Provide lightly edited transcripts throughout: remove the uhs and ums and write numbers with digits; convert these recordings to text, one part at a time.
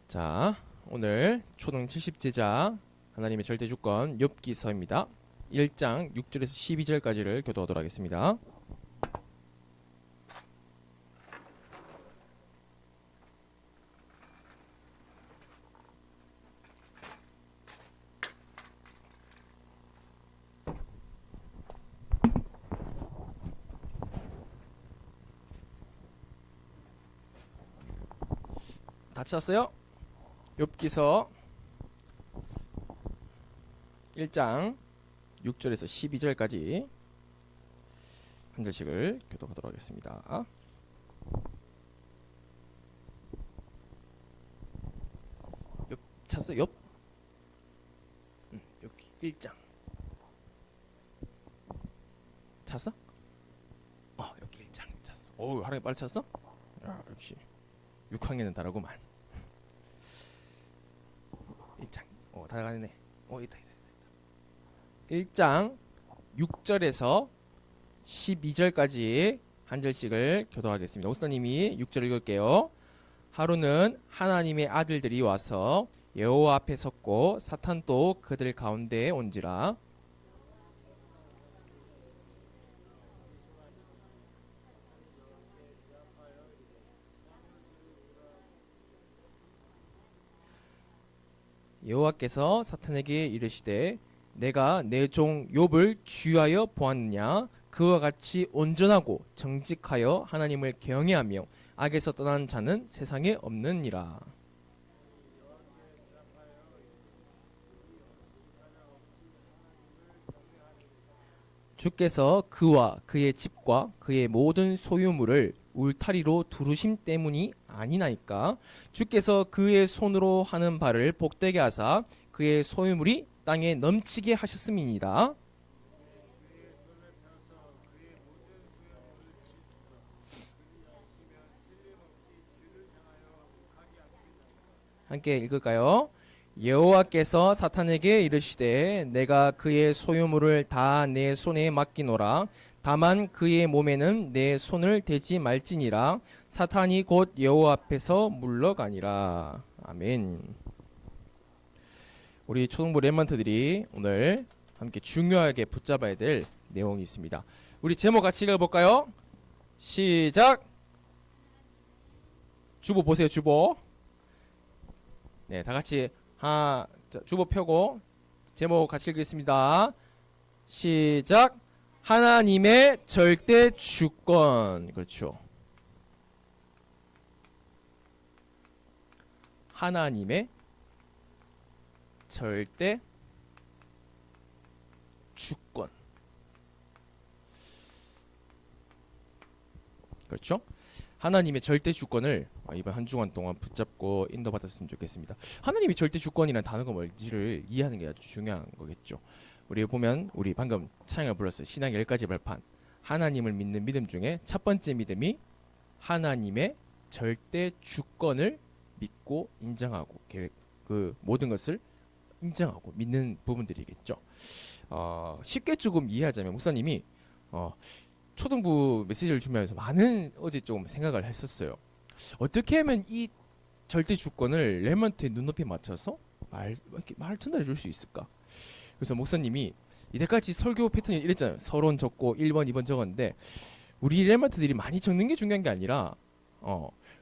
자, 오늘 초등 70제자 하나님의 절대주권 욥기서입니다. 1장 6절에서 12절까지를 교도하도록 하겠습니다. 다 찾았어요? 욥기서 1장 6절에서 12절까지 한 절씩을 교도하도록 하겠습니다. 욥 찾았어요? 욥? 여기 1장 찾았어? 여기 1장 찾았어. 오, 하루에 빨리 찾았어? 야, 역시 6학년은 다르구만. 1장 다 가네. 있다. 1장 6절에서 12절까지 한 절씩을 교도하겠습니다. 옥사님이 6절 읽을게요. 하루는 하나님의 아들들이 와서 여호와 앞에 섰고 사탄도 그들 가운데에 온지라. 여호와께서 사탄에게 이르시되 내가 내 종 욥을 주의하여 보았느냐. 그와 같이 온전하고 정직하여 하나님을 경외하며 악에서 떠난 자는 세상에 없느니라. 주께서 그와 그의 집과 그의 모든 소유물을 울타리로 두르심 때문이 아니나이까. 주께서 그의 손으로 하는 바를 복되게 하사 그의 소유물이 땅에 넘치게 하셨음이니이다. 함께 읽을까요? 여호와께서 사탄에게 이르시되 내가 그의 소유물을 다 내 손에 맡기노라. 다만 그의 몸에는 내 손을 대지 말지니라. 사탄이 곧 여호와 앞에서 물러가니라. 아멘. 우리 초등부 랩런트들이 오늘 함께 중요하게 붙잡아야 될 내용이 있습니다. 우리 제목 같이 읽어볼까요? 시작. 주보 보세요. 주보. 네, 다 같이 주보 펴고 제목 같이 읽겠습니다. 시작. 하나님의 절대 주권. 그렇죠. 하나님의 절대 주권. 그렇죠? 하나님의 절대 주권을 이번 한 주간 동안 붙잡고 인도받았으면 좋겠습니다. 하나님의 절대 주권이라는 단어가 뭔지를 이해하는 게 아주 중요한 거겠죠. 우리 보면 우리 방금 찬양을 불렀어요. 신앙 10가지 발판. 하나님을 믿는 믿음 중에 첫 번째 믿음이 하나님의 절대 주권을 믿고 인정하고 그 모든 것을 인정하고 믿는 부분들이겠죠. 쉽게 조금 이해하자면 목사님이 초등부 메시지를 준비하면서 많은 어제 좀 생각을 했었어요. 어떻게 하면 이 절대 주권을 랩런트의 눈높이에 맞춰서 말 전달해 줄 수 있을까? 그래서 목사님이 이때까지 설교 패턴이 이랬잖아요. 서론 적고 1번, 2번 적었는데 우리 랩런트들이 많이 적는 게 중요한 게 아니라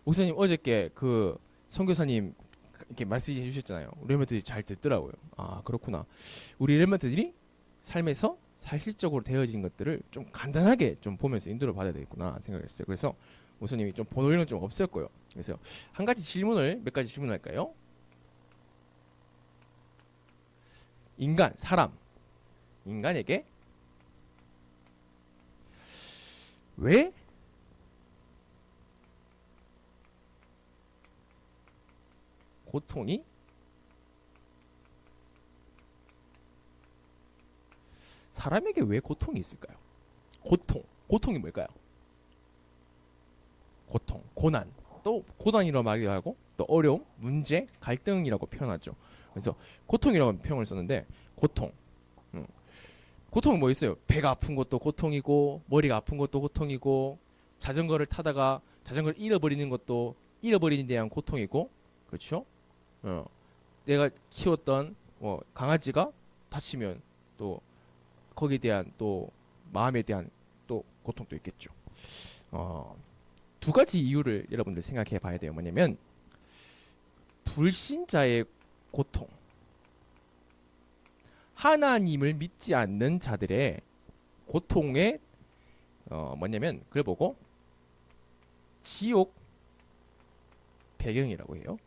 목사님 어저께 그 선교사님 이렇게 말씀해 주셨잖아요. 우리 랩런트들이 잘 듣더라고요. 그렇구나. 우리 랩런트들이 삶에서 사실적으로 되어진 것들을 좀 간단하게 좀 보면서 인도를 받아야 되겠구나 생각했어요. 그래서 목사님이 좀 번호 이런 건 좀 없었고요. 그래서 몇 가지 질문할까요? 사람, 인간에게 왜 고통이 사람에게 왜 고통이 있을까요? 고통이 뭘까요? 고난, 또 고난이라고 말이기도 하고 또 어려움, 문제, 갈등이라고 표현하죠. 그래서 고통이라고 표현을 썼는데 고통은 뭐 있어요? 배가 아픈 것도 고통이고 머리가 아픈 것도 고통이고 자전거를 타다가 자전거를 잃어버리는 것도 잃어버리는 데 대한 고통이고 그렇죠? 어, 내가 키웠던 강아지가 다치면 또 거기에 대한 또 마음에 대한 또 고통도 있겠죠. 어, 두 가지 이유를 여러분들 생각해 봐야 돼요. 뭐냐면 불신자의 고통, 하나님을 믿지 않는 자들의 고통의 뭐냐면 그걸 보고 지옥 배경이라고 해요.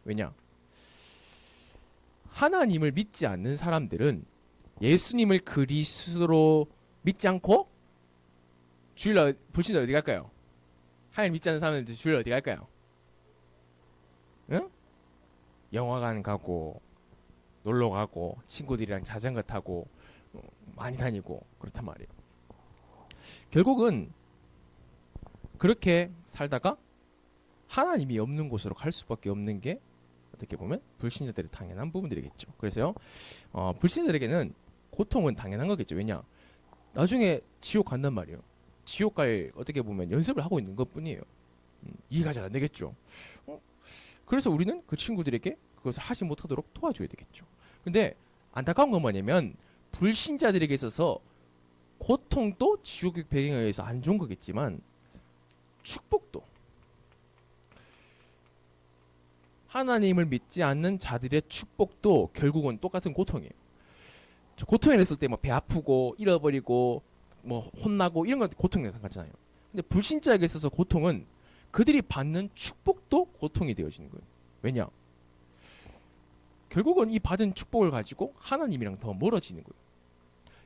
왜냐? 하나님을 믿지 않는 사람들은 예수님을 그리스도로 믿지 않고 주일 불신자 어디 갈까요? 하나님 믿지 않는 사람들 주일 어디 갈까요? 응? 영화관 가고 놀러 가고 친구들이랑 자전거 타고 많이 다니고 그렇단 말이에요. 결국은 그렇게 살다가 하나님이 없는 곳으로 갈 수밖에 없는 게 어떻게 보면 불신자들의 당연한 부분들이겠죠. 그래서요, 불신자들에게는 고통은 당연한 거겠죠. 왜냐? 나중에 지옥 간단 말이에요. 지옥 갈 어떻게 보면 연습을 하고 있는 것뿐이에요. 이해가 잘 안 되겠죠. 그래서 우리는 그 친구들에게 그것을 하지 못하도록 도와줘야 되겠죠. 근데 안타까운 건 뭐냐면 불신자들에게 있어서 고통도 지옥의 배경에 의해서 안 좋은 거겠지만 축복도 하나님을 믿지 않는 자들의 축복도 결국은 똑같은 고통이에요. 저 고통에 있을 때 뭐 배 아프고 잃어버리고 뭐 혼나고 이런 건 고통이랑 상관없잖아요. 근데 불신자에게 있어서 고통은 그들이 받는 축복도 고통이 되어지는 거예요. 왜냐? 결국은 이 받은 축복을 가지고 하나님이랑 더 멀어지는 거예요.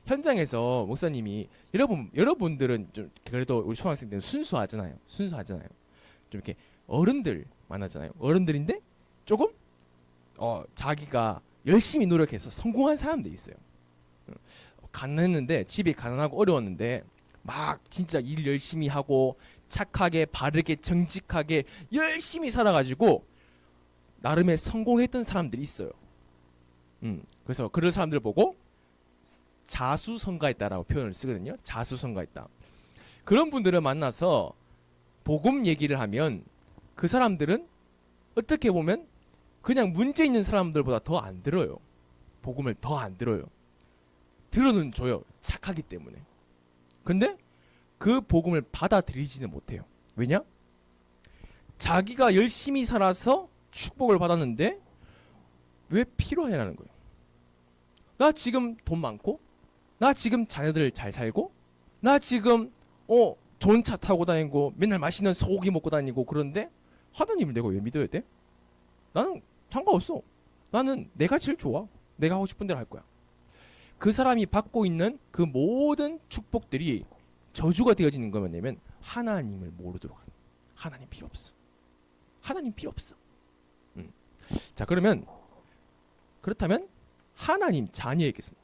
현장에서 목사님이 여러분들은 좀 그래도 우리 초등학생들은 순수하잖아요. 좀 이렇게 어른들 만나잖아요. 어른들인데 조금 자기가 열심히 노력해서 성공한 사람들이 있어요. 가난했는데 집이 가난하고 어려웠는데 막 진짜 일 열심히 하고 착하게 바르게 정직하게 열심히 살아가지고 나름의 성공했던 사람들이 있어요. 그래서 그런 사람들 보고 자수성가했다라고 표현을 쓰거든요. 자수성가했다. 그런 분들을 만나서 복음 얘기를 하면 그 사람들은 어떻게 보면 그냥 문제 있는 사람들보다 더 안 들어요. 복음을 더 안 들어요. 들어는 줘요. 착하기 때문에. 근데 그 복음을 받아들이지는 못해요. 왜냐? 자기가 열심히 살아서 축복을 받았는데 왜 필요해라는 거예요. 나 지금 돈 많고 나 지금 자녀들 잘 살고 나 지금 좋은 차 타고 다니고 맨날 맛있는 소고기 먹고 다니고 그런데 하나님을 내가 왜 믿어야 돼? 나는 상관없어. 나는 내가 제일 좋아. 내가 하고 싶은 대로 할 거야. 그 사람이 받고 있는 그 모든 축복들이 저주가 되어지는 건 뭐냐면 하나님을 모르도록 하는 거야. 하나님 필요 없어. 하나님 필요 없어. 자, 그렇다면 하나님 자녀에게서는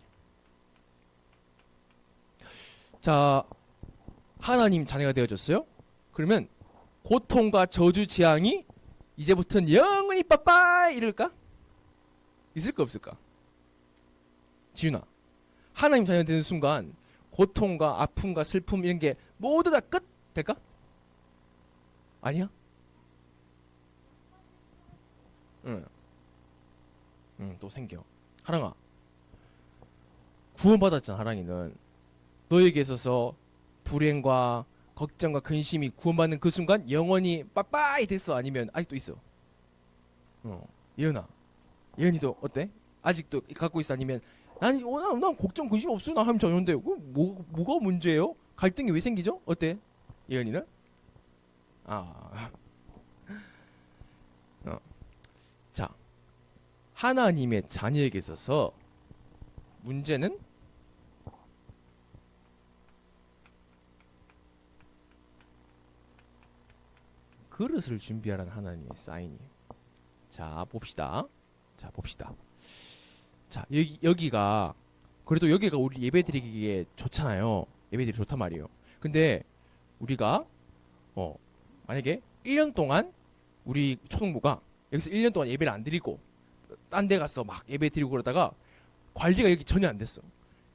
자, 하나님 자녀가 되어졌어요? 그러면 고통과 저주 재앙이 이제부터는 영원히 빠빠이 이럴까? 있을까 없을까? 지윤아, 하나님 자녀 되는 순간 고통과 아픔과 슬픔 이런 게 모두 다 끝 될까? 아니야? 또 생겨. 하랑아, 구원받았잖아. 하랑이는 너에게 있어서 불행과 걱정과 근심이 구원받는 그 순간 영원히 빠빠이 됐어? 아니면 아직도 있어? 예은아, 예은이도 어때? 아직도 갖고 있어? 아니면 난 걱정 근심 없어요. 나 하면 전혀인데 뭐가 문제예요? 갈등이 왜 생기죠? 어때? 예은이는? 자, 하나님의 자녀에게 있어서 문제는 그릇을 준비하라는 하나님의 사인이에요. 자, 봅시다. 자, 여기가 그래도 여기가 우리 예배드리기에 좋잖아요. 예배드리기 좋단 말이에요. 근데 우리가 만약에 1년 동안 우리 초등부가 여기서 1년 동안 예배를 안 드리고 딴 데 가서 막 예배 드리고 그러다가 관리가 여기 전혀 안 됐어.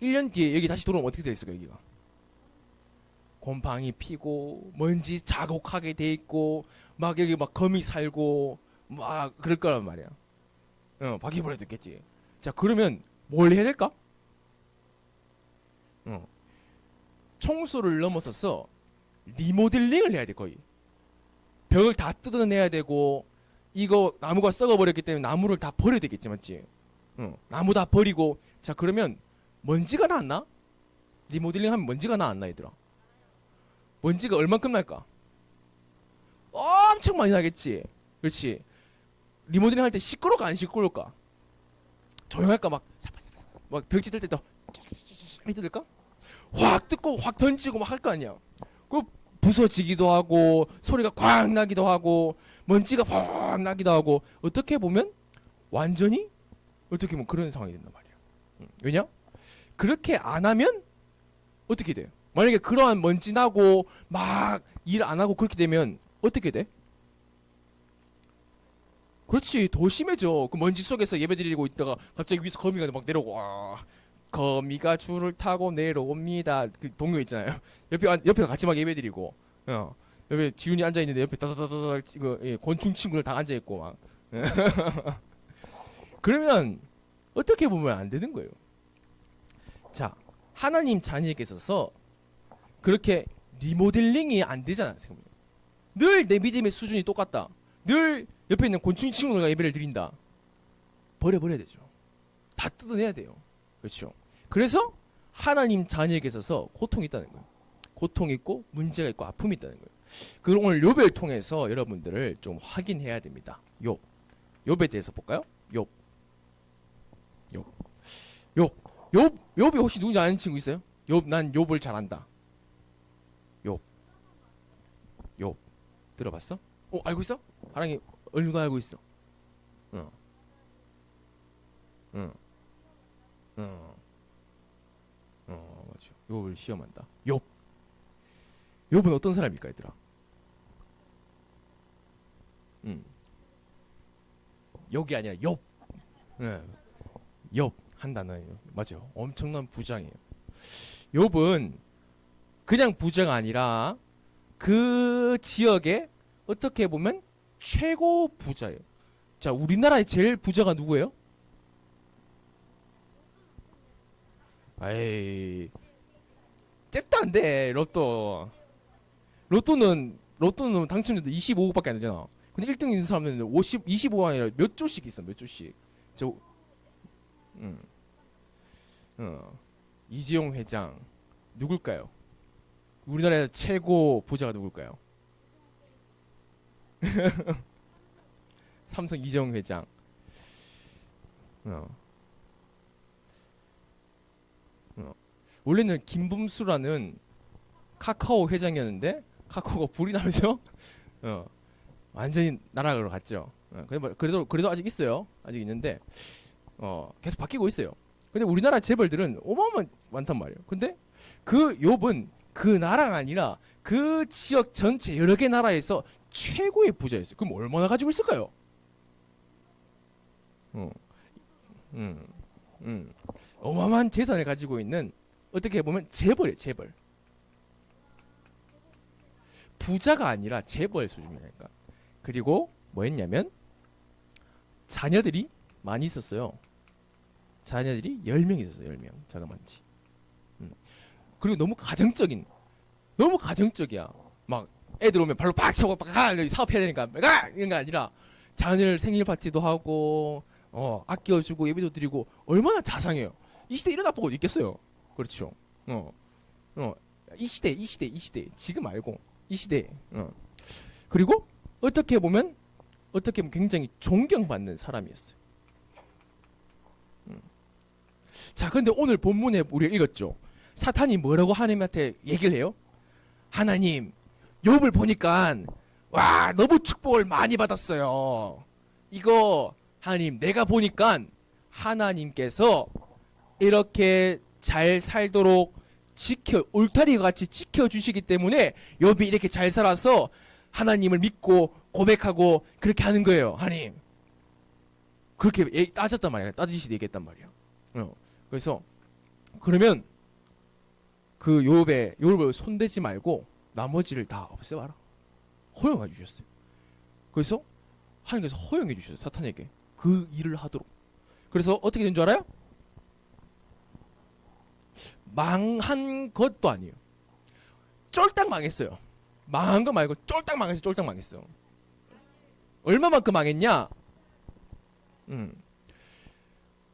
1년 뒤에 여기 다시 돌아오면 어떻게 돼 있을까? 여기가 곰팡이 피고 먼지 자국하게 돼 있고 막 여기 막 거미 살고 막 그럴 거란 말이야. 바퀴벌레 듣겠지. 자, 그러면 뭘 해야 될까? 청소를 넘어서서 리모델링을 해야 돼. 거의 벽을 다 뜯어내야 되고, 이거 나무가 썩어버렸기 때문에 나무를 다 버려야 되겠지, 맞지? 나무 다 버리고. 자, 그러면 먼지가 나왔나? 리모델링 하면 먼지가 나왔나, 얘들아? 먼지가 얼만큼 날까? 엄청 많이 나겠지. 그렇지. 리모델링 할 때 시끄러울까 안 시끄러울까? 조용할까? 막 벽지 뜰 때도 뜯을까? 확 뜯고 확 던지고 막 할 거 아니야. 그 부서지기도 하고 소리가 꽉 나기도 하고 먼지가 팍 나기도 하고, 어떻게 보면 완전히 어떻게 보면 그런 상황이 된단 말이야. 왜냐? 그렇게 안 하면 어떻게 돼? 만약에 그러한 먼지 나고 막 일 안 하고 그렇게 되면 어떻게 돼? 그렇지, 더 심해져. 그 먼지 속에서 예배드리고 있다가 갑자기 위에서 거미가 막 내려오고, 거미가 줄을 타고 내려옵니다. 그 동요 있잖아요. 옆에 같이 막 예배드리고, 옆에 지훈이 앉아 있는데 옆에 다다다다 이거 곤충 친구들 다 앉아 있고 막. 그러면 어떻게 보면 안 되는 거예요. 자, 하나님 자녀에게서 그렇게 리모델링이 안 되잖아. 늘 내 믿음의 수준이 똑같다. 늘 옆에 있는 곤충 친구들과 예배를 드린다. 버려야 되죠. 다 뜯어내야 돼요. 그렇죠. 그래서 하나님 자녀에게 있어서 고통이 있다는 거예요. 고통이 있고 문제가 있고 아픔이 있다는 거예요. 그럼 오늘 욥을 통해서 여러분들을 좀 확인해야 됩니다. 욥에 대해서 볼까요? 욥이 혹시 누군지 아는 친구 있어요? 난 욥을 잘 안다. 욥 들어봤어? 알고 있어? 하랑이 어느 정도 알고 있어. 맞죠. 욥을 시험한다. 욥은 어떤 사람일까, 얘들아? 욕이 아니라 욥. 욥 한 단어예요. 맞아요. 엄청난 부자예요. 욥은 그냥 부자가 아니라 그 지역에 어떻게 보면 최고 부자예요. 자, 우리나라의 제일 부자가 누구예요? 에이, 잽도 안 돼. 로또는 당첨자도 25억밖에 안 되잖아. 근데 1등 있는 사람들은 25가 아니라 몇 조씩 있어, 몇 조씩. 저, 이재용 회장 누굴까요? 우리나라에서 최고 부자가 누굴까요? 삼성 이재용 회장. 원래는 김범수라는 카카오 회장이었는데 카카오가 불이 나면서 완전히 나락으로 갔죠. 그래도 아직 있어요. 아직 있는데 계속 바뀌고 있어요. 근데 우리나라 재벌들은 어마어마 많단 말이에요. 근데 그 욥은 그 나라가 아니라 그 지역 전체 여러 개 나라에서 최고의 부자였어요. 그럼 얼마나 가지고 있을까요? 어마어마한 재산을 가지고 있는, 어떻게 보면 재벌이에요. 재벌. 부자가 아니라 재벌 수준이니까. 그리고 뭐 했냐면 자녀들이 많이 있었어요. 자녀들이 10명 있었어요. 10명. 자그만치. 그리고 너무 가정적이야. 막 애들 오면 발로 팍 차고 사업해야 되니까 이런 게 아니라 자녀들 생일 파티도 하고 아껴주고 예배도 드리고, 얼마나 자상해요. 이 시대 이런 아빠가 어디 있겠어요. 그렇죠. 이 시대 지금 말고 이 시대. 그리고 어떻게 보면 굉장히 존경받는 사람이었어요. 자, 근데 오늘 본문에 우리가 읽었죠. 사탄이 뭐라고 하나님한테 얘기를 해요? 하나님, 욥을 보니까 와, 너무 축복을 많이 받았어요. 이거 하나님, 내가 보니까 하나님께서 이렇게 잘 살도록 울타리와 같이 지켜주시기 때문에 욥이 이렇게 잘 살아서 하나님을 믿고 고백하고 그렇게 하는 거예요. 하나님, 그렇게 따졌단 말이야. 따지시 얘기했단 말이야. 그래서 그러면 그 욥을 손대지 말고 나머지를 다 없애봐라. 허용해 주셨어요. 그래서 하나님께서 허용해 주셨어요. 사탄에게 그 일을 하도록. 그래서 어떻게 된 줄 알아요? 망한 것도 아니에요. 쫄딱 망했어요. 망한 거 말고 쫄딱 망했어요. 쫄딱 망했어. 얼마만큼 망했냐?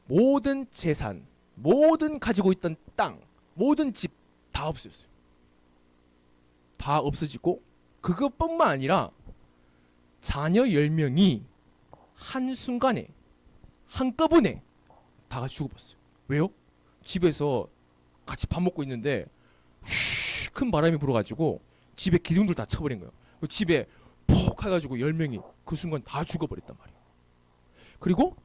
모든 재산, 모든 가지고 있던 땅, 모든 집 다 없어졌어요. 다 없어지고 그것뿐만 아니라 자녀 10명이 한순간에 한꺼번에 다 같이 죽어버렸어요. 왜요? 집에서 같이 밥 먹고 있는데 큰 바람이 불어가지고 집에 기둥들 다 쳐버린 거예요. 집에 폭 해가지고 10명이 그 순간 다 죽어버렸단 말이에요. 그리고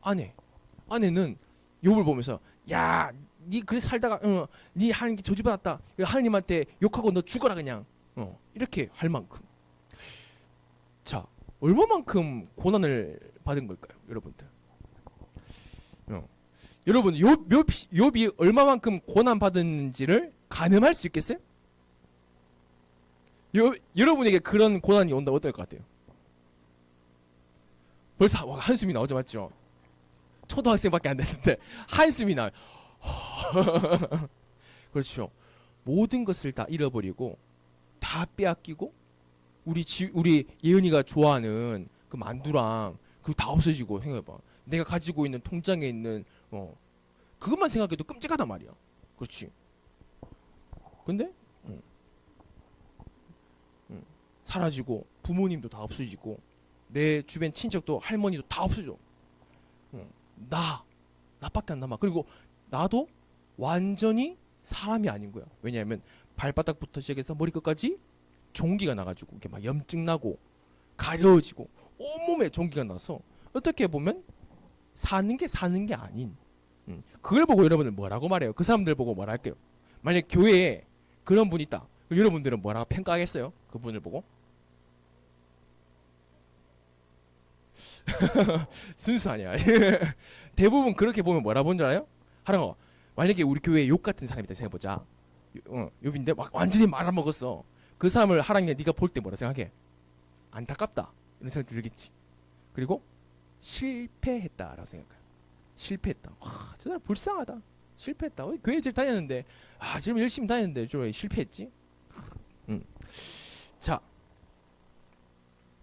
아내는 욥을 보면서 야, 니 그래 살다가 니 하나님 저주받았다. 하나님한테 욕하고 너 죽어라 그냥. 이렇게 할 만큼. 자, 얼마만큼 고난을 받은 걸까요, 여러분들? 여러분 욥이 얼마만큼 고난 받았는지를 가늠할 수 있겠어요? 여러분에게 그런 고난이 온다 어떨 것 같아요? 벌써 한숨이 나오죠, 맞죠? 초등학생밖에 안 됐는데 한숨이 나요. 그렇죠. 모든 것을 다 잃어버리고 다 빼앗기고 우리 예은이가 좋아하는 그 만두랑 그거 다 없어지고. 생각해봐. 내가 가지고 있는 통장에 있는 그것만 생각해도 끔찍하단 말이야. 그렇지. 근데 사라지고 부모님도 다 없어지고 내 주변 친척도 할머니도 다 없어져. 나밖에 안 남아. 그리고 나도 완전히 사람이 아닌 거야. 왜냐하면 발바닥부터 시작해서 머리끝까지 종기가 나가지고 이게 막 염증 나고 가려워지고 온몸에 종기가 나서 어떻게 보면 사는 게 아닌. 그걸 보고 여러분은 뭐라고 말해요? 그 사람들 보고 뭐라 할게요? 만약 교회에 그런 분이 있다. 그럼 여러분들은 뭐라고 평가하겠어요? 그분을 보고? 순수 아니야. 대부분 그렇게 보면 뭐라 보는 줄 알아요? 하랑아, 만약에 우리 교회에 욕 같은 사람이 있다 생각해보자. 욕인데 막 완전히 말아먹었어. 그 사람을 하랑이야 네가 볼 때 뭐라 생각해? 안타깝다 이런 생각 들겠지. 그리고 실패했다라고 생각해요. 실패했다. 와, 저 사람 불쌍하다. 실패했다. 교회 잘 다녔는데 지금 열심히 다녔는데 저 실패했지. 자,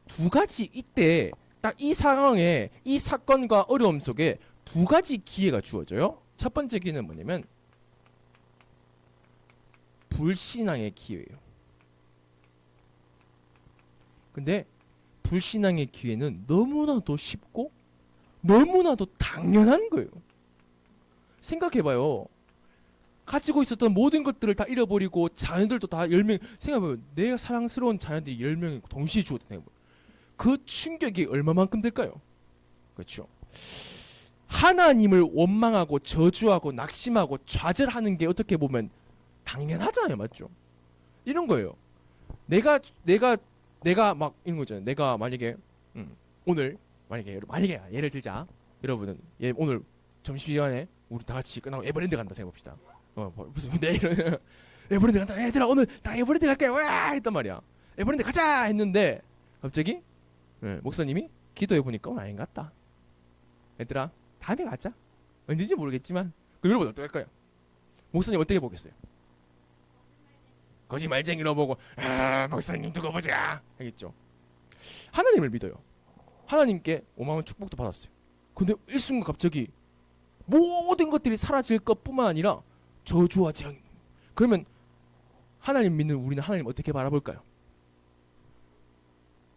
두 가지 이때 딱 이 상황에 이 사건과 어려움 속에 두 가지 기회가 주어져요. 첫 번째 기회는 뭐냐면 불신앙의 기회예요. 근데 불신앙의 기회는 너무나도 쉽고 너무나도 당연한 거예요. 생각해봐요. 가지고 있었던 모든 것들을 다 잃어버리고 자녀들도 다 10명. 생각해봐요. 내 사랑스러운 자녀들이 10명이 동시에 죽었다 생각해봐요. 그 충격이 얼마만큼 될까요? 그렇죠. 하나님을 원망하고 저주하고 낙심하고 좌절하는 게 어떻게 보면 당연하잖아요. 맞죠? 이런 거예요. 내가 막 이런 거잖아요. 내가 만약에 오늘 만약에 예를 들자. 여러분은 오늘 점심시간에 우리 다 같이 끝나고 에버랜드 간다 생각해봅시다. 무슨 내일 에버랜드 간다. 얘들아 오늘 나 에버랜드 갈게. 와 했단 말이야. 에버랜드 가자 했는데 갑자기 목사님이 기도해보니까 오늘 아닌 것 같다. 얘들아 다음에 가자. 언제인지 모르겠지만 그럼 여러분 어떻게 할까요? 목사님 어떻게 보겠어요? 거짓말쟁이로 보고 목사님 두고 보자 하겠죠. 하나님을 믿어요. 하나님께 5만원 축복도 받았어요. 근데 일순간 갑자기 모든 것들이 사라질 것뿐만 아니라 저주와 재앙이. 그러면 하나님 믿는 우리는 하나님 어떻게 바라볼까요?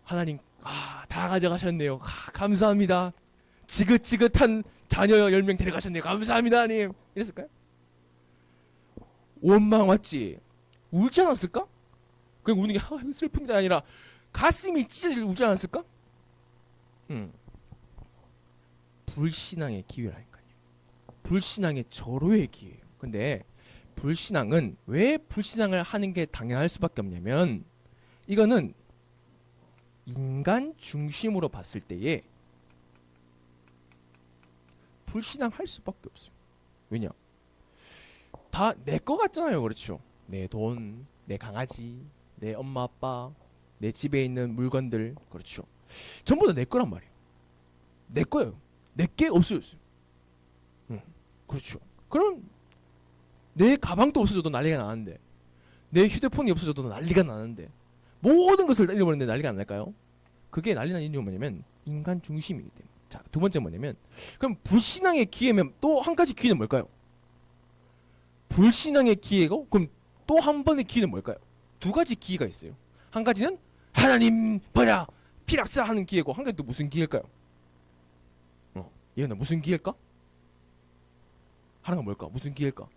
하나님 다 가져가셨네요. 감사합니다. 지긋지긋한 자녀 10명 데려가셨네요. 감사합니다 하나님. 이랬을까요? 원망 왔지. 울지 않았을까? 그냥 우는 게 슬픔이 아니라 가슴이 찢어질 울지 않았을까? 불신앙의 기회라니까요. 불신앙의 절호의 기회예요. 근데 불신앙은 왜 불신앙을 하는 게 당연할 수밖에 없냐면 이거는 인간 중심으로 봤을 때에 불신앙할 수밖에 없어요. 왜냐? 다 내 거 같잖아요. 그렇죠? 내 돈, 내 강아지, 내 엄마 아빠, 내 집에 있는 물건들. 그렇죠? 전부 다 내 거란 말이에요. 내 거예요. 내 게 없어졌어요. 그렇죠. 그럼 내 가방도 없어져도 난리가 나는데, 내 휴대폰이 없어져도 난리가 나는데, 모든 것을 잃어버리는데 난리가 안 날까요? 그게 난리 난 이유가 뭐냐면 인간 중심이기 때문에. 자, 두 번째 뭐냐면, 그럼 불신앙의 기회면 또 한 가지 기회는 뭘까요? 불신앙의 기회고, 그럼 또 한 번의 기회는 뭘까요? 두 가지 기회가 있어요. 한 가지는 하나님 버려 필요 없어 하는 기회고, 한 가지 또 무슨 기회일까요? 얘는 무슨 기회일까? 하나가 뭘까? 무슨 기회일까?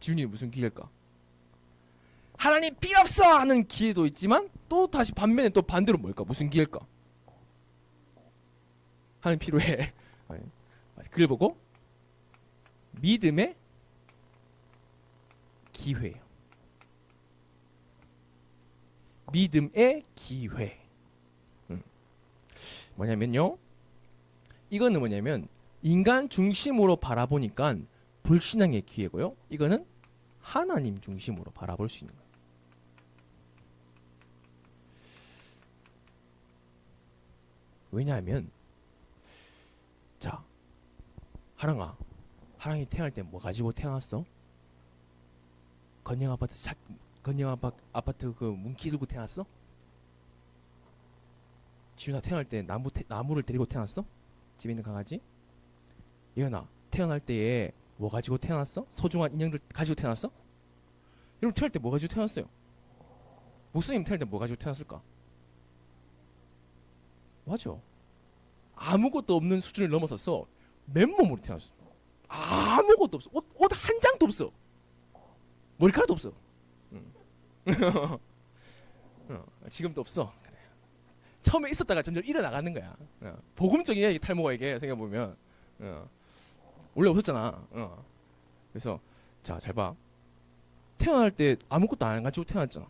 지훈이는 무슨 기회일까? 하나님 필요 없어 하는 기회도 있지만, 또 다시 반면에 또 반대로 뭘까? 무슨 기회일까? 하나님 필요해. 글 보고 믿음의 기회예요. 믿음의 기회. 뭐냐면요, 이거는 뭐냐면 인간 중심으로 바라보니까 불신앙의 기회고요, 이거는 하나님 중심으로 바라볼 수 있는 거예요. 왜냐하면, 자, 하랑이 태어날 때 뭐 가지고 태어났어? 건영 아파트 그 문키 들고 태어났어? 지훈아 태어날 때 나무를 데리고 태어났어? 집에 있는 강아지? 예은아 태어날 때에 뭐 가지고 태어났어? 소중한 인형들 가지고 태어났어? 여러분 태어날 때 뭐 가지고 태어났어요? 목사님 태어날 때 뭐 가지고 태어났을까? 맞아, 아무것도 없는 수준을 넘어서서 맨몸으로 태어났어. 아무것도 없어. 옷 한 장도 없어. 머리카락도 없어. 지금도 없어. 처음에 있었다가 점점 일어나가는 거야. 복음적인 이야기 탈모가 이게 생각해보면 원래 없었잖아. 그래서 자, 잘 봐. 태어날 때 아무것도 안 가지고 태어났잖아.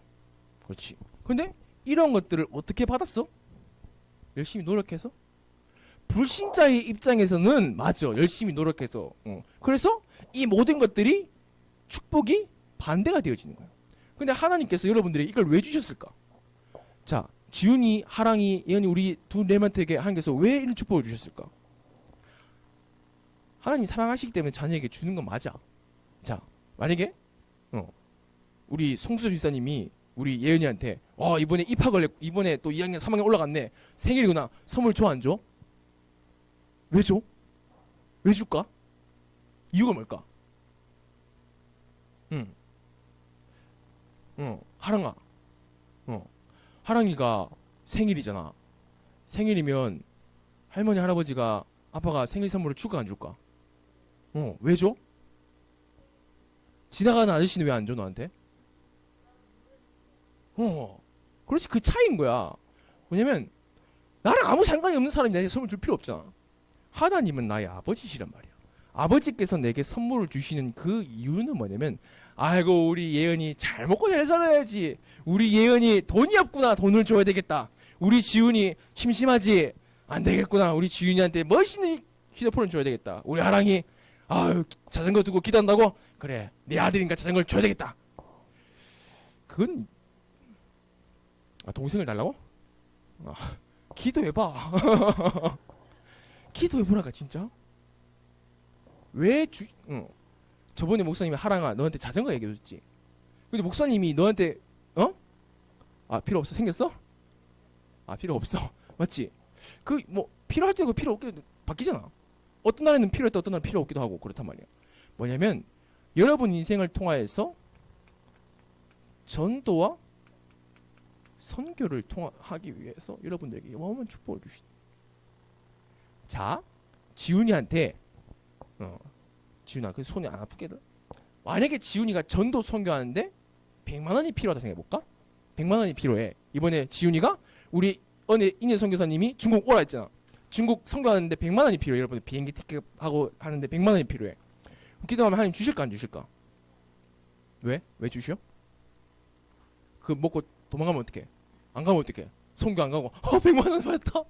그렇지. 근데 이런 것들을 어떻게 받았어? 열심히 노력해서? 불신자의 입장에서는 맞아, 열심히 노력해서. 그래서 이 모든 것들이 축복이 반대가 되어지는 거예요. 근데 하나님께서 여러분들에게 이걸 왜 주셨을까? 자, 지훈이, 하랑이, 예언이, 우리 두 렘한테게 하나님께서 왜 이런 축복을 주셨을까? 하나님 사랑하시기 때문에 자녀에게 주는 건 맞아. 자, 만약에 우리 송수섭 집사님이 우리 예은이한테 이번에 입학을 했고 이번에 또 2학년 3학년 올라갔네, 생일이구나, 선물 줘 안 줘? 왜 줘? 왜 줄까? 이유가 뭘까? 하랑아, 하랑이가 생일이잖아. 생일이면 할머니 할아버지가 아빠가 생일 선물을 줄까 안 줄까? 왜 줘? 지나가는 아저씨는 왜 안 줘 너한테? 그렇지, 그 차이인 거야. 뭐냐면 나랑 아무 상관이 없는 사람이 나에게 선물 줄 필요 없잖아. 하나님은 나의 아버지시란 말이야. 아버지께서 내게 선물을 주시는 그 이유는 뭐냐면, 아이고 우리 예은이 잘 먹고 잘 살아야지, 우리 예은이 돈이 없구나, 돈을 줘야 되겠다, 우리 지훈이 심심하지, 안 되겠구나, 우리 지훈이한테 멋있는 휴대폰을 줘야 되겠다, 우리 아랑이 아유 자전거 두고 기도한다고, 그래 내 아들이니까 자전거를 줘야 되겠다. 그건 동생을 달라고? 기도해봐. 기도해보라가 진짜. 저번에 목사님이 하랑아 너한테 자전거 얘기해줬지. 근데 목사님이 너한테 필요 없어 생겼어? 필요 없어. 맞지? 그 뭐 필요할 때고 필요 없게 바뀌잖아. 어떤 날에는 필요할 때 어떤 날은 필요 없기도 하고 그렇단 말이야. 뭐냐면 여러분 인생을 통하여서 전도와 선교를 하기 위해서 여러분들에게 어마어마한 축복을 주시다. 자, 지훈이한테 지훈아 그 손이 안 아프게든, 만약에 지훈이가 전도 선교하는데 100만 원이 필요하다 생각해볼까? 100만 원이 필요해. 이번에 지훈이가 우리 인예 선교사님이 중국 오라 했잖아. 중국 선교하는데 100만 원이 필요해. 여러분 비행기 티켓 하고 하는데 100만 원이 필요해. 기도하면 하나님 주실까 안 주실까? 왜? 왜 주셔? 그 먹고 도망가면 어떡해? 안 가면 어떡해? 선교 안 가고 100만 원 받았다?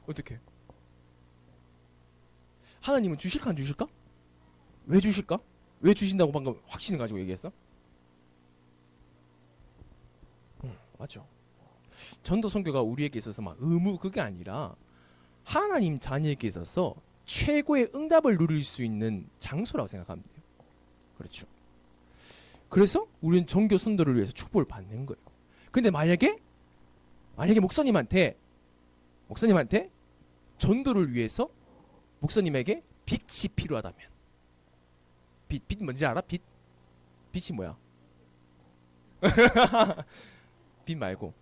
어떡해? 하나님은 주실까 안 주실까? 왜 주실까? 왜 주신다고 방금 확신을 가지고 얘기했어? 맞죠. 전도 선교가 우리에게 있어서 막 의무 그게 아니라 하나님 자녀에게 있어서 최고의 응답을 누릴 수 있는 장소라고 생각하면 돼요. 그렇죠. 그래서 우리는 전교 선도를 위해서 축복을 받는 거예요. 근데 만약에 목사님한테 전도를 위해서 목사님에게 빛이 필요하다면, 빛 뭔지 알아? 빛이 뭐야? 빛 말고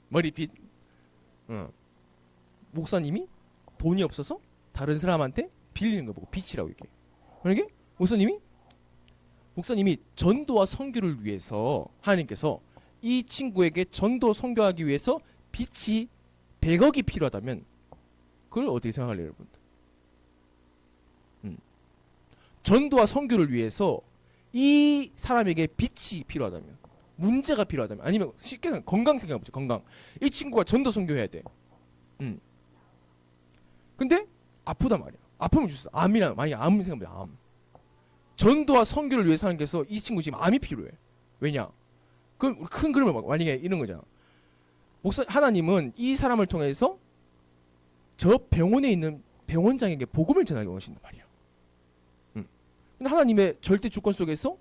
머리빛. 목사님이 돈이 없어서 다른 사람한테 빌리는 거 보고 빛이라고 얘기해. 만약에 목사님이 전도와 선교를 위해서 하나님께서 이 친구에게 전도 선교하기 위해서 빛이 100억이 필요하다면 그걸 어떻게 생각할래요, 여러분들? 전도와 선교를 위해서 이 사람에게 빛이 필요하다면, 문제가 필요하다면, 아니면 쉽게 생각, 건강 생각해보죠. 건강. 이 친구가 전도 선교해야 돼. 근데 아프단 말이야. 아프면 주세요. 암이란, 만약에 암 생각해보자. 암. 전도와 선교를 위해서 하나님께서 이 친구 지금 암이 필요해. 왜냐? 그럼 큰 그림을 봐. 만약에 이런 거잖아. 하나님은 이 사람을 통해서 저 병원에 있는 병원장에게 복음을 전하기 원하신단 말이야. 근데 하나님의 절대 주권 속에서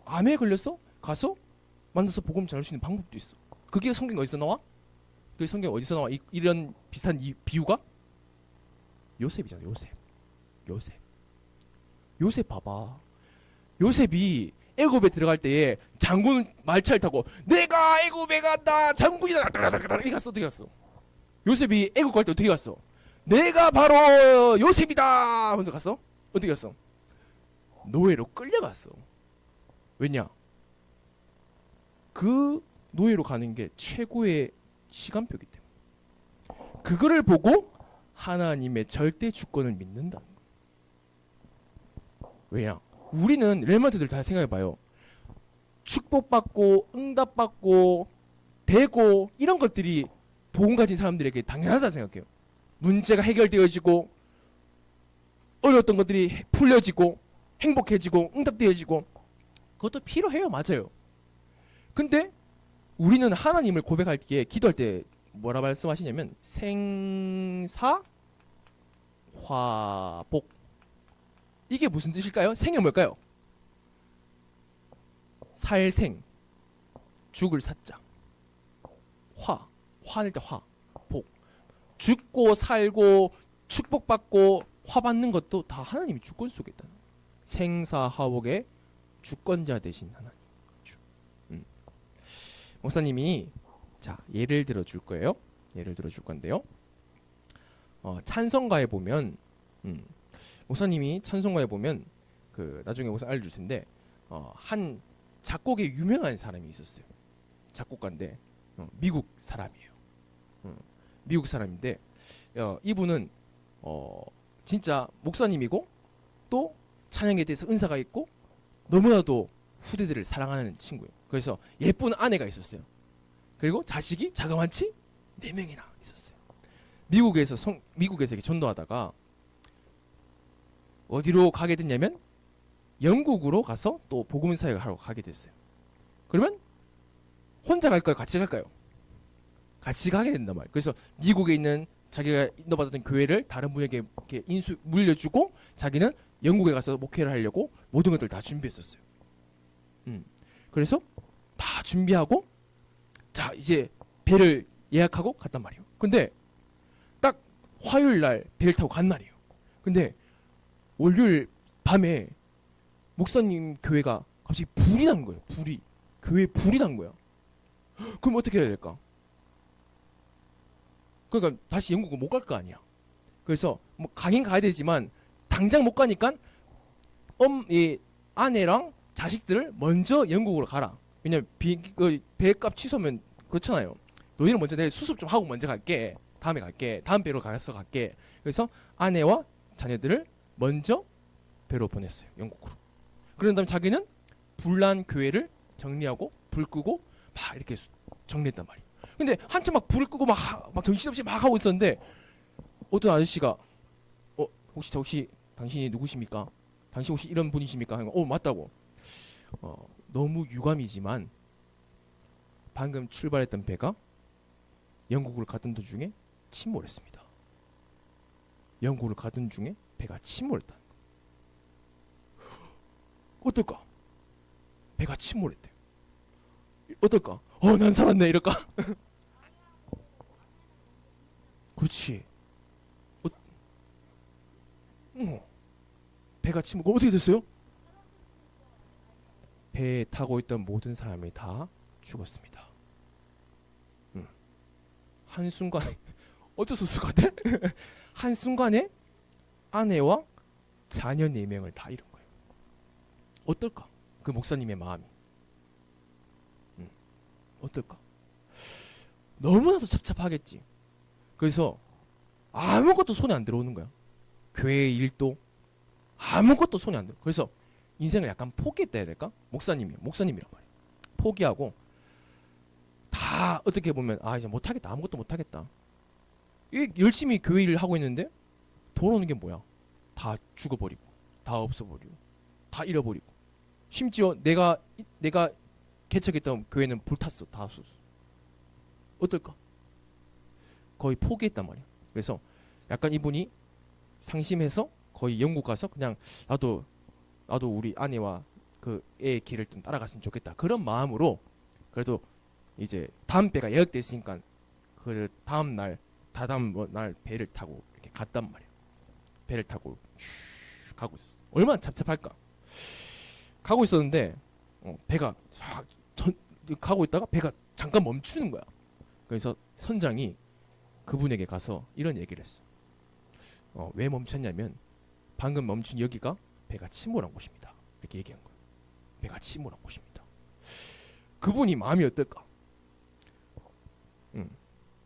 암에 걸려서 가서 만나서 복음 전할 수 있는 방법도 있어. 그게 성경에 어디서 나와? 그 성경에 어디서 나와? 이런 비슷한 비유가? 요셉이잖아. 요셉 봐봐. 요셉이 애굽에 들어갈 때에 장군 말차를 타고 내가 애굽에 간다 장군이다 어떻게 갔어? 요셉이 애굽 갈 때 어떻게 갔어? 내가 바로 요셉이다 하면서 갔어? 어떻게 갔어? 노예로 끌려갔어. 왜냐? 그 노예로 가는 게 최고의 시간표이기 때문에. 그거를 보고 하나님의 절대 주권을 믿는다는 거예요. 왜냐? 우리는 렘넌트들 다 생각해봐요. 축복받고 응답받고 되고 이런 것들이 복음 가진 사람들에게 당연하다 생각해요. 문제가 해결되어지고 어려웠던 것들이 풀려지고 행복해지고 응답되어지고 그것도 필요해요. 맞아요. 근데 우리는 하나님을 고백할 때 기도할 때 뭐라 말씀하시냐면 생사 화복. 이게 무슨 뜻일까요? 생이 뭘까요? 살생 죽을 사자 화낼 때 복 죽고 살고 축복받고 화 받는 것도 다 하나님이 주권 속에 있다. 생사화복의 주권자 되신 하나님. 목사님이 자 예를 들어 줄 거예요. 예를 들어 줄 건데요. 찬송가에 보면 목사님이 찬송가에 보면 그 나중에 목사 알려줄 텐데 한 작곡에 유명한 사람이 있었어요. 작곡가인데 미국 사람이에요. 미국 사람인데 이분은 진짜 목사님이고 또 찬양에 대해서 은사가 있고 너무나도 후대들을 사랑하는 친구예요. 그래서 예쁜 아내가 있었어요. 그리고 자식이 자그만치 4명이나 있었어요. 미국에서 이렇게 전도하다가 어디로 가게 됐냐면 영국으로 가서 또 복음 사역을 하러 가게 됐어요. 그러면 혼자 갈까요? 같이 갈까요? 같이 가게 된단 말이에요. 그래서 미국에 있는 자기가 인도받았던 교회를 다른 분에게 이렇게 물려주고 자기는 영국에 가서 목회를 하려고 모든 것들 다 준비했었어요. 그래서 다 준비하고 자 이제 배를 예약하고 갔단 말이에요. 근데 딱 화요일 날 배를 타고 간 날이에요. 근데 월요일 밤에 목사님 교회가 갑자기 불이 난 거예요. 교회에 불이 난 거야. 그럼 어떻게 해야 될까? 그러니까 다시 영국은 못 갈 거 아니야. 그래서 뭐 가긴 가야 되지만 당장 못 가니까 이 아내랑 자식들을 먼저 영국으로 가라. 왜냐면 배값 취소하면 그렇잖아요. 너희는 먼저 내 수습 좀 하고 먼저 갈게. 다음에 갈게. 다음 배로 가서 갈게. 그래서 아내와 자녀들을 먼저 배로 보냈어요. 영국으로. 그런 다음에 자기는 불난 교회를 정리하고 불 끄고 막 이렇게 정리했단 말이에요. 근데 한참 막 불을 끄고 막 정신없이 막 하고 있었는데 어떤 아저씨가 혹시 당신이 누구십니까? 당신 혹시 이런 분이십니까? 맞다고. 너무 유감이지만 방금 출발했던 배가 영국을 가던 도중에 침몰했습니다. 영국을 가던 중에 배가 침몰했다. 어떨까? 배가 침몰했대. 어떨까? 난 살았네 이럴까? 그렇지. 배가 침몰. 어떻게 됐어요? 배에 타고 있던 모든 사람이 다 죽었습니다. 한순간에 어쩔 수 없을 것 같아? 한순간에 아내와 자녀 4명을 다 잃은 거예요. 어떨까? 그 목사님의 마음이. 어떨까? 너무나도 찹찹하겠지. 그래서 아무것도 손에 안 들어오는 거야. 교회 일도 아무것도 손에 안 들어. 그래서 인생을 약간 포기했다 해야 될까? 목사님이란 말이야. 포기하고 다 어떻게 보면 이제 못하겠다. 아무것도 못하겠다. 열심히 교회 일을 하고 있는데 돌아오는 게 뭐야? 다 죽어버리고 다 없어버리고 다 잃어버리고 심지어 내가 개척했던 교회는 불탔어. 다 없었어. 어떨까? 거의 포기했단 말이야. 그래서 약간 이분이 상심해서 거의 영국 가서 그냥 나도 우리 아내와 그 애의 길을 좀 따라갔으면 좋겠다. 그런 마음으로 그래도 이제 다음 배가 예약돼 있으니까 그 다음 날 배를 타고 이렇게 갔단 말이야. 배를 타고 슉 가고 있었어. 얼마나 잡잡할까? 가고 있었는데 배가 가고 있다가 배가 잠깐 멈추는 거야. 그래서 선장이 그분에게 가서 이런 얘기를 했어. 왜 멈췄냐면 방금 멈춘 여기가 배가 침몰한 곳입니다. 이렇게 얘기한 거야. 배가 침몰한 곳입니다. 그분이 마음이 어떨까?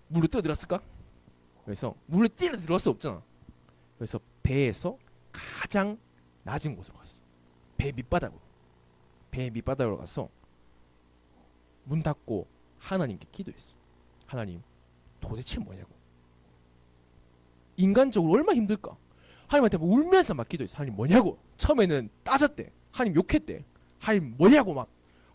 물에 뛰어들었을까? 그래서 물에 뛰어들을 수 없잖아. 그래서 배에서 가장 낮은 곳으로 갔어. 배 밑바닥으로 가서 문 닫고 하나님께 기도했어. 하나님, 도대체 뭐냐고. 인간적으로 얼마나 힘들까? 하나님한테 울면서 막 기도했어. 하나님 뭐냐고. 처음에는 따졌대. 하나님 욕했대. 하나님 뭐냐고 막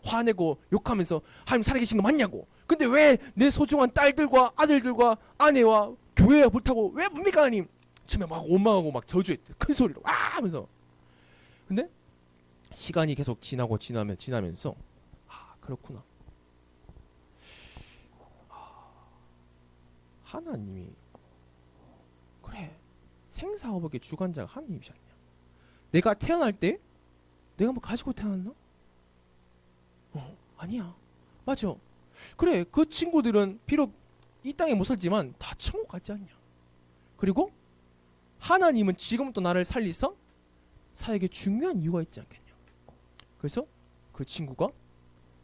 화내고 욕하면서 하나님 살아계신 거 맞냐고. 근데 왜 내 소중한 딸들과 아들들과 아내와 교회가 불타고 왜 뭡니까 하나님. 처음에 막 원망하고 막 저주했대. 큰 소리로 와 하면서. 근데 시간이 계속 지나면서 그렇구나. 하나님이 그래 생사화복의 주관자가 하나님이셨냐. 내가 태어날 때 내가 뭐 가지고 태어났나? 아니야. 맞아. 그래 그 친구들은 비록 이 땅에 못 살지만 다 천국 가지 않냐. 그리고 하나님은 지금부터 나를 살리서 사에게 중요한 이유가 있지 않겠냐. 그래서 그 친구가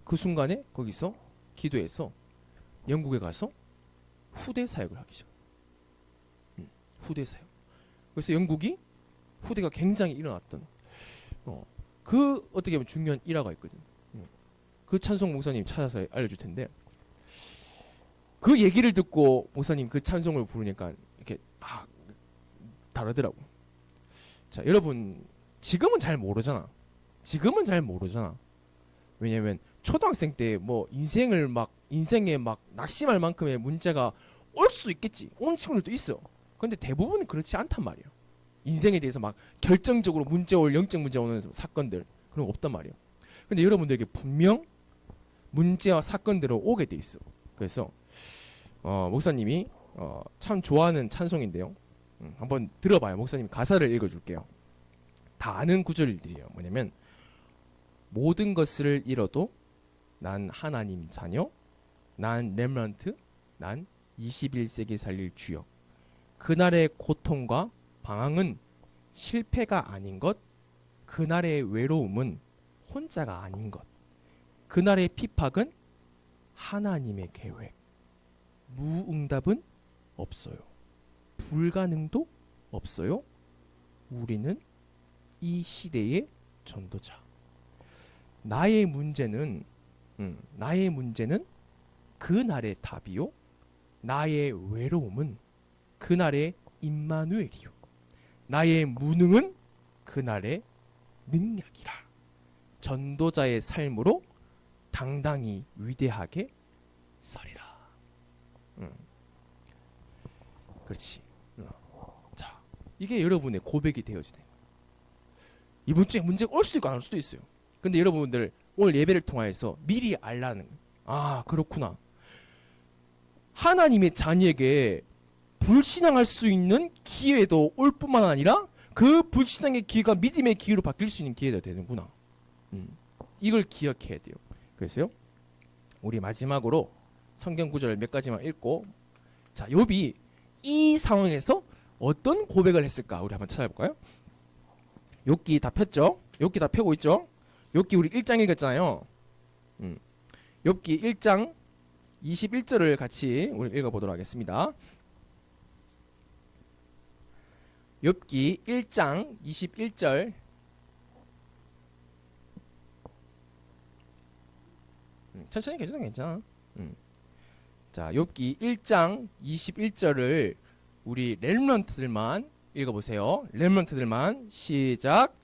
그 순간에 거기서 기도해서 영국에 가서 후대 사역을 하기 시작. 후대 사역. 그래서 영국이 후대가 굉장히 일어났던 그 어떻게 보면 중요한 일화가 있거든. 그 찬송 목사님 찾아서 알려줄 텐데 그 얘기를 듣고 목사님 그 찬송을 부르니까 이렇게 다르더라고. 자 여러분 지금은 잘 모르잖아. 왜냐면 초등학생 때 뭐 인생에 막 낙심할 만큼의 문제가 올 수도 있겠지. 오는 친구들도 있어. 근데 대부분은 그렇지 않단 말이야. 인생에 대해서 막 결정적으로 영적 문제 오는 사건들 그런 거 없단 말이야. 근데 여러분들에게 분명 문제와 사건들은 오게 돼 있어. 그래서 목사님이 참 좋아하는 찬송인데요. 한번 들어봐요. 목사님 가사를 읽어줄게요. 다 아는 구절들이에요. 뭐냐면 모든 것을 잃어도 난 하나님 자녀, 난 렘넌트, 난 21세기 살릴 주역. 그날의 고통과 방황은 실패가 아닌 것, 그날의 외로움은 혼자가 아닌 것, 그날의 핍박은 하나님의 계획. 무응답은 없어요. 불가능도 없어요. 우리는 이 시대의 전도자. 나의 문제는 그날의 답이요. 나의 외로움은 그날의 임마누엘이요. 나의 무능은 그날의 능력이라. 전도자의 삶으로 당당히 위대하게 서리라. 그렇지. 자, 이게 여러분의 고백이 되어지네. 이번 주에 문제가 올 수도 있고 안 올 수도 있어요. 근데 여러분들 오늘 예배를 통하여서 미리 알라는, 아 그렇구나, 하나님의 자녀에게 불신앙할 수 있는 기회도 올 뿐만 아니라 그 불신앙의 기회가 믿음의 기회로 바뀔 수 있는 기회가 되는구나. 이걸 기억해야 돼요. 그래서요, 우리 마지막으로 성경 구절 몇 가지만 읽고, 자, 욥이 이 상황에서 어떤 고백을 했을까 우리 한번 찾아볼까요? 욥기 다 폈죠? 욥기 다 펴고 있죠? 욥기 우리 1장 읽었잖아요. 욥기 1장 21절을 같이 우리 읽어보도록 하겠습니다. 욥기 1장 21절. 천천히 괜찮아. 자, 욥기 1장 21절을 우리 렘넌트들만 읽어보세요. 렘넌트들만 시작.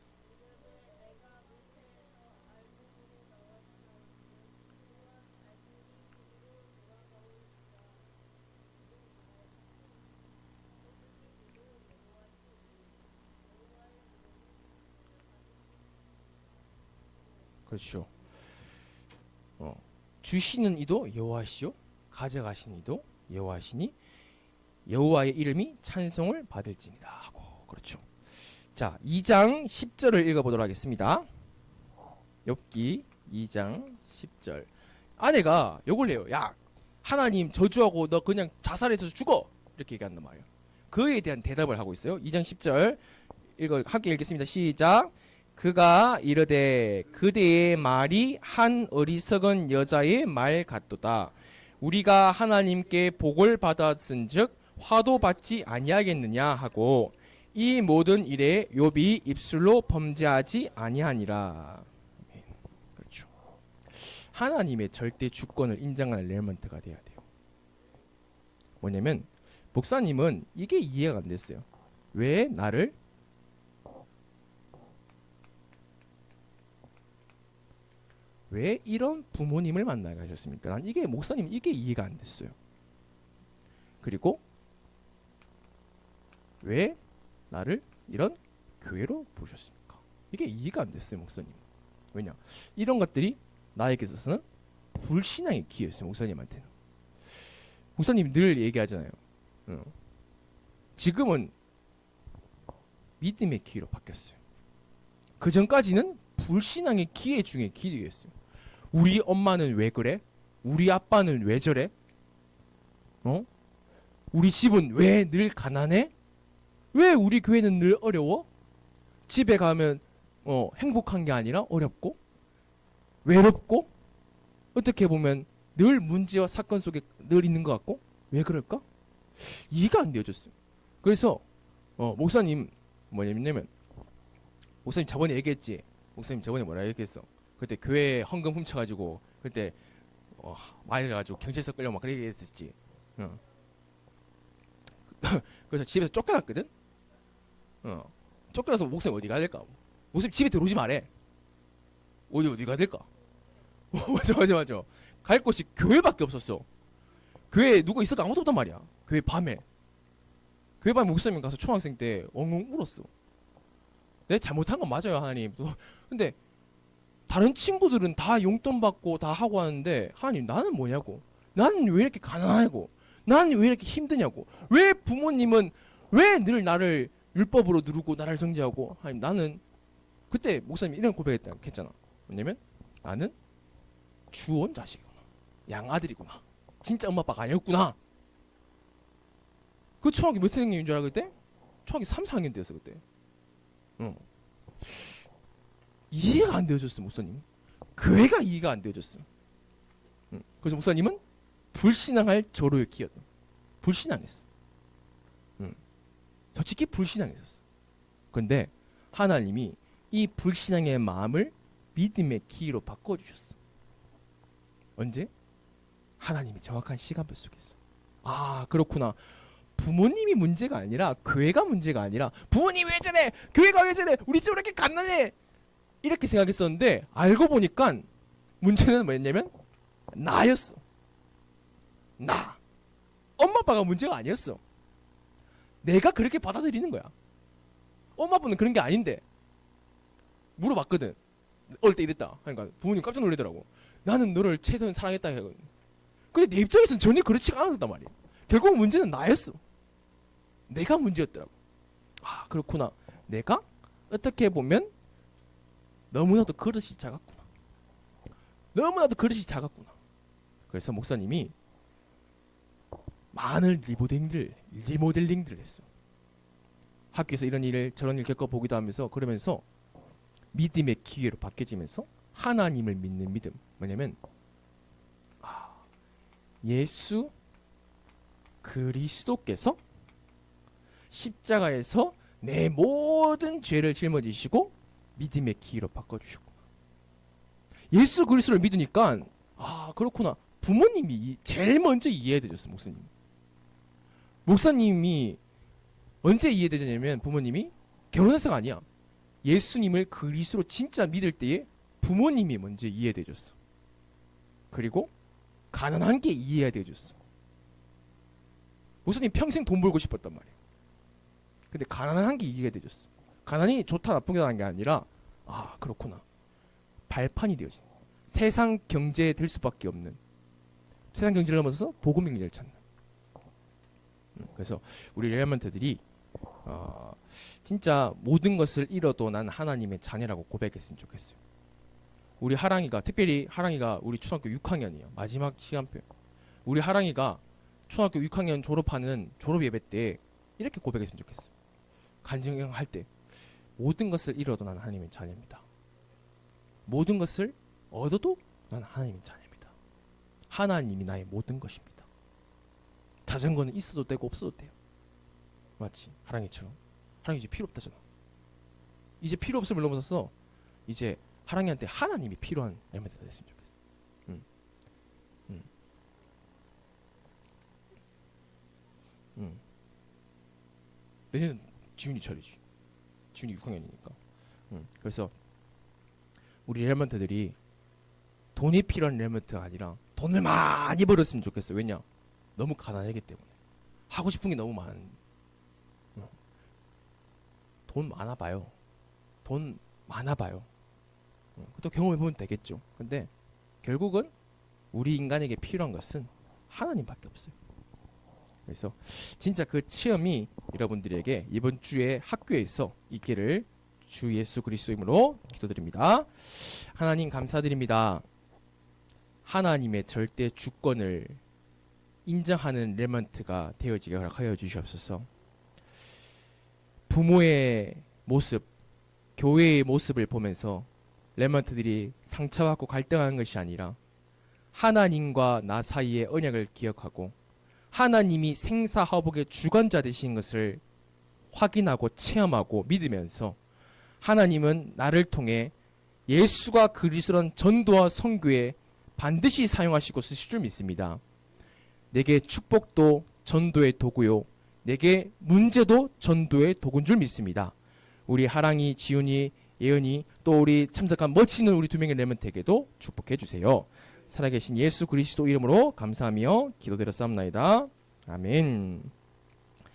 그렇죠. 주시는 이도 여호와시요 가져가신 이도 여호와시니 여호와의 이름이 찬송을 받을지니라 하고. 그렇죠. 자, 2장 10절을 읽어보도록 하겠습니다. 욥기 2장 10절. 아내가 욕을 해요. 야, 하나님 저주하고 너 그냥 자살해서 죽어, 이렇게 얘기한단 말이에요. 그에 대한 대답을 하고 있어요. 2장 10절 함께 읽겠습니다. 시작. 그가 이르되 그대의 말이 한 어리석은 여자의 말 같도다. 우리가 하나님께 복을 받았은즉 화도 받지 아니하겠느냐 하고, 이 모든 일에 욥이 입술로 범죄하지 아니하니라. 그렇죠. 하나님의 절대 주권을 인정하는 렘넌트가 돼야 돼요. 뭐냐면 목사님은 이게 이해가 안 됐어요. 왜 이런 부모님을 만나게 하셨습니까? 난 이게 목사님 이게 이해가 안 됐어요. 그리고 왜 나를 이런 교회로 부르셨습니까? 이게 이해가 안 됐어요, 목사님. 왜냐? 이런 것들이 나에게 있어서는 불신앙의 기회였어요, 목사님한테는. 목사님 늘 얘기하잖아요. 지금은 믿음의 기회로 바뀌었어요. 그 전까지는 불신앙의 기회 중에 기회였어요. 우리 엄마는 왜 그래? 우리 아빠는 왜 저래? 우리 집은 왜 늘 가난해? 왜 우리 교회는 늘 어려워? 집에 가면 행복한 게 아니라 어렵고 외롭고, 어떻게 보면 늘 문제와 사건 속에 늘 있는 것 같고, 왜 그럴까? 이해가 안 되어졌어요. 그래서 목사님 뭐냐면, 목사님 저번에 얘기했지. 목사님 저번에 뭐라 얘기했어? 그때 교회 헌금 훔쳐가지고 그때 맞아가지고 경찰서 끌려 막 그렇게 했었지. 그래서 집에서 쫓겨났거든. 쫓겨나서 목사님 어디 가야 될까? 목사님 집에 들어오지 말래. 어디 가야 될까? 맞아. 갈 곳이 교회밖에 없었어. 교회에 누가 있을까 아무도 없단 말이야. 교회 밤에 목사님 가서 초등학생 때 엉엉 울었어. 내 잘못한 건 맞아요, 하나님. 근데 다른 친구들은 다 용돈 받고 다 하고 하는데, 하나님 나는 뭐냐고. 나는 왜 이렇게 가난하고, 나는 왜 이렇게 힘드냐고. 왜 부모님은 왜 늘 나를 율법으로 누르고 나를 정죄하고. 하나님 나는, 그때 목사님이 이런 고백했잖아. 뭐냐면 나는 주온 자식이구나, 양아들이구나, 진짜 엄마 아빠가 아니었구나. 그 초등학교 몇 학년인 줄 알아 그때? 초등학교 3, 4학년 때였어 그때. 이해가 안 되어졌어, 목사님. 교회가 이해가 안 되어졌어. 그래서 목사님은 불신앙할 조로의 키였다. 불신앙했어. 솔직히 불신앙했었어. 그런데 하나님이 이 불신앙의 마음을 믿음의 기로 바꿔주셨어. 언제? 하나님이 정확한 시간표 속에서. 아, 그렇구나. 부모님이 문제가 아니라 교회가 문제가 아니라, 부모님 왜 저래, 교회가 왜 저래, 우리 집 왜 이렇게 갓난해, 이렇게 생각했었는데 알고 보니까 문제는 뭐였냐면 나였어. 나 엄마 아빠가 문제가 아니었어. 내가 그렇게 받아들이는 거야. 엄마 아빠는 그런 게 아닌데. 물어봤거든. 어릴 때 이랬다. 그러니까 부모님 깜짝 놀라더라고. 나는 너를 최선 사랑했다 해거든. 근데 내 입장에서는 전혀 그렇지가 않았단 말이야. 결국 문제는 나였어. 내가 문제였더라고. 아, 그렇구나. 내가 어떻게 보면 너무나도 그릇이 작았구나. 너무나도 그릇이 작았구나. 그래서 목사님이 많은 리모델링들을 했어. 학교에서 이런 일을 저런 일 겪어보기도 하면서 그러면서 믿음의 기회로 바뀌어지면서 하나님을 믿는 믿음. 뭐냐면 예수 그리스도께서 십자가에서 내 모든 죄를 짊어지시고 믿음의 기회로 바꿔주셨구나. 예수 그리스도를 믿으니까 그렇구나. 부모님이 제일 먼저 이해되셨어. 목사님이 언제 이해되냐면 부모님이 결혼해서가 아니야. 예수님을 그리스도로 진짜 믿을 때에 부모님이 먼저 이해돼줬어. 그리고 가난한 게 이해돼줬어. 목사님 평생 돈 벌고 싶었단 말이야. 근데 가난한 게 이해가 돼줬어. 가난이 좋다 나쁘다는 게 아니라 그렇구나. 발판이 되어진 세상 경제에 될 수밖에 없는 세상 경제를 넘어서서 복음 경제를 찾는. 그래서 우리 레몬트들이 진짜 모든 것을 잃어도 난 하나님의 자녀라고 고백했으면 좋겠어요. 우리 하랑이가 특별히 하랑이가 우리 초등학교 6학년이에요. 마지막 시간표. 우리 하랑이가 초등학교 6학년 졸업하는 졸업 예배 때 이렇게 고백했으면 좋겠어요. 간증할 때 모든 것을 잃어도 난 하나님의 자녀입니다. 모든 것을 얻어도 난 하나님의 자녀입니다. 하나님이 나의 모든 것입니다. 자전거는 있어도 되고 없어도 돼요. 맞지? 하랑이처럼. 하랑이 이제 필요 없다잖아. 이제 필요 없음을 넘어서서 이제 하랑이한테 하나님이 필요한 레몬트가 됐으면 좋겠어. 내년은 지훈이 차례지. 지훈이 6학년이니까. 그래서 우리 레몬트들이 돈이 필요한 레몬트가 아니라 돈을 많이 벌었으면 좋겠어. 왜냐? 너무 가난하기 때문에. 하고 싶은 게 너무 많은. 돈 많아봐요. 돈 많아봐요. 또 경험해보면 되겠죠. 근데 결국은 우리 인간에게 필요한 것은 하나님밖에 없어요. 그래서 진짜 그 체험이 여러분들에게 이번 주에 학교에서 있기를 주 예수 그리스도 이름으로 기도드립니다. 하나님 감사드립니다. 하나님의 절대 주권을 인정하는 레몬트가 되어지게 하여 주시옵소서. 부모의 모습, 교회의 모습을 보면서 레몬트들이 상처받고 갈등하는 것이 아니라 하나님과 나 사이의 언약을 기억하고 하나님이 생사화복의 주관자 되신 것을 확인하고 체험하고 믿으면서 하나님은 나를 통해 예수가 그리스도란 전도와 선교에 반드시 사용하시고 쓰실 줄 믿습니다. 내게 축복도 전도의 도구요, 내게 문제도 전도의 도구인 줄 믿습니다. 우리 하랑이, 지훈이, 예은이, 또 우리 참석한 멋지는 우리 두 명의 레몬트에게도 축복해 주세요. 살아계신 예수 그리스도 이름으로 감사하며 기도드렸사옵나이다. 아멘.